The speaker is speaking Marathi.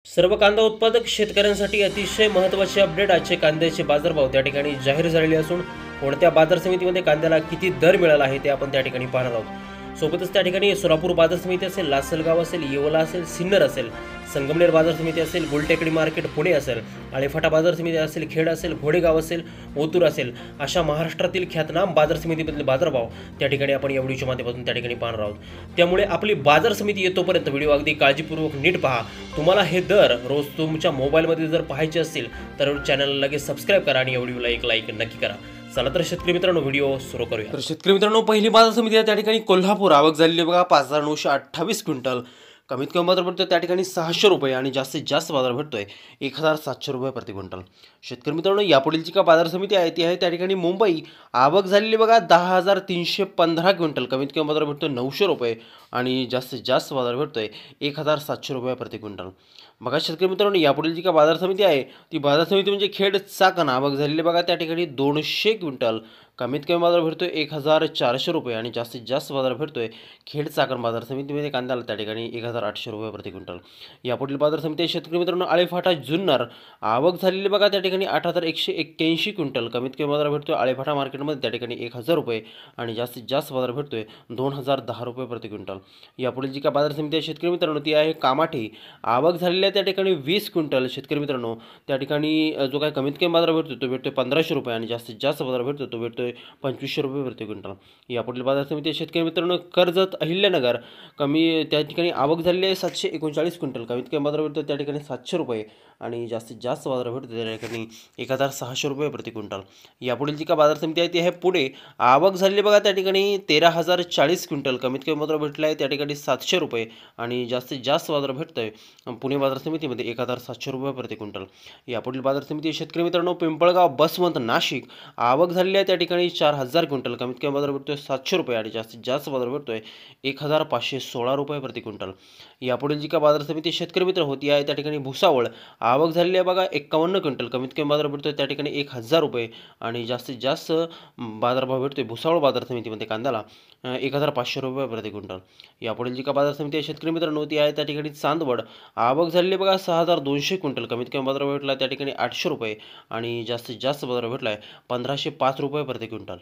सर्व कांदा उत्पादक शेतकऱ्यांसाठी अतिशय महत्त्वाचे अपडेट. आजचे कांद्याचे बाजारभाव त्या ठिकाणी जाहीर झालेले असून कोणत्या बाजार समितीमध्ये कांद्याला किती दर मिळाला आहे ते आपण त्या ठिकाणी पाहणार आहोत. सोबतच त्या ठिकाणी सोलापूर बाजार समिती असेल, लासलगाव असेल, येवला असेल, सिन्नर असेल, संगमनेर बाजार समिती असेल, गुलटेकडी मार्केट पुणे असेल, आळेफाटा बाजार समिती असेल, खेड असेल, घोडेगाव असेल, ओतूर असेल, अशा महाराष्ट्रातील ख्यातनाम बाजार समितीमधले बाजारभाव त्या ठिकाणी आपण या व्हिडिओच्या माध्यमातून त्या ठिकाणी पाहणार आहोत. त्यामुळे आपली बाजार समिती येतोपर्यंत व्हिडिओ अगदी काळजीपूर्वक नीट पहा. तुम्हाला हे दर रोज तुमच्या मोबाईलमध्ये जर पाहायचे असतील तर चॅनलला लगेच सबस्क्राईब करा आणि या व्हिडिओला एक लाईक नक्की करा. चला तर शेतकरी मित्रांनो व्हिडिओ सुरू करूया. तर शेतकरी मित्रांनो, पहिली बाजार समिती आहे त्या ठिकाणी कोल्हापूर. आवक झालेली बघा 5,928 क्विंटल. कमीत कमी बाजार भेटतोय त्या ठिकाणी 600 रुपये आणि जास्तीत जास्त बाजार भेटतोय 1,700 रुपये प्रति क्विंटल. शेतकरी मित्रांनो, यापुढील का बाजार समिती आहे ती आहे त्या ठिकाणी मुंबई. आवक झालेली बघा 10,315 क्विंटल. कमीत कमी बाजार भेटतोय 900 रुपये आणि जास्तीत जास्त बाजार भेटतोय 1,700 रुपये प्रति क्विंटल. बघा शेतकरी मित्रांनो, यापुढील का बाजार समिती आहे ती बाजार समिती म्हणजे खेड चाकण. आवक झालेली बघा त्या ठिकाणी 200 क्विंटल. कमीत कमी बाजार भेटतोय 1,400 रुपये आणि जास्तीत जास्त बाजार भेटतोय खेड चाकण बाजार समितीमध्ये कांद्याला त्या ठिकाणी 1,800 रुपये प्रति क्विंटल. यापुढील बाजार समिती शेतकरी मित्रांनो आळेफाटा जुन्नर. आवक झालेली बघा त्या ठिकाणी 8,181 क्विंटल. कमीत कमी बाजार भेटतोय आळेफाटा मार्केटमध्ये त्या ठिकाणी 1,000 रुपये आणि जास्तीत जास्त बाजार भेटतोय 2,010 रुपये प्रति क्विंटल. यापुढील जी का बाजार समिती आहे शेतकरी मित्रांनो ती आहे कामाठी. आवक झालेली आहे त्या ठिकाणी 20 क्विंटल. शेतकरी मित्रांनो त्या ठिकाणी जो काय कमीत कमी बाजार भेटतो तो भेटतोय 1,500 रुपये आणि जास्तीत जास्त बाजार भेटतो तो भेटतोय 2,500 रुपये प्रति क्विंटल. यापुढील बाजार समिती शेतकरी मित्रांनो कर्जत अहिल्यानगर. त्या ठिकाणी आवक झालेली आहे 739 क्विंटल. कमीत कमी बाजार भेटतो त्या ठिकाणी 700 रुपये आणि जास्तीत जास्त बाजार भेटतो त्या ठिकाणी 1,600 रुपये प्रति क्विंटल. यापुढील जी का बाजार समिती आहे ती आहे पुणे. आवक झालेली बघा त्या ठिकाणी 13,040 क्विंटल. कमीत कमी बाजार भेटला आहे त्या ठिकाणी 700 रुपये आणि जास्तीत जास्त बाजार भेटतोय पुणे बाजार समितीमध्ये 1,700 रुपये प्रति क्विंटल. यापुढील बाजार समिती शेतकरी मित्रांनो पिंपळगाव बसवंत नाशिक. आवक झालेली आहे त्या ठिकाणी 4,000 क्विंटल. कमीत कमी बाजार भेटतोय 700 रुपये आणि जास्तीत जास्त बाजार भेटतोय 1,516 रुपये प्रति क्विंटल. यापुढील जी का बाजार समिती शेतकरी मित्र होती आहे त्या ठिकाणी भुसावळ. आवक झालेली आहे बघा 51 क्विंटल. कमीत कमी बाजार भेटतोय त्या ठिकाणी 1,000 रुपये आणि जास्तीत जास्त बाजारभाव भेटतोय भुसावळ बाजार समितीमध्ये कांद्याला 1,500 रुपये प्रति क्विंटल. यापुढील जी का बाजार समिती आहे शेतकरी मित्रांनो ती आहे त्या ठिकाणी चांदवड. आवक झालेली बघा 6,200 क्विंटल. कमीत कमी बाजार भेटला त्या ठिकाणी 800 रुपये आणि जास्तीत जास्त बाजार भेटला आहे 1,505 रुपये प्रति क्विंटल.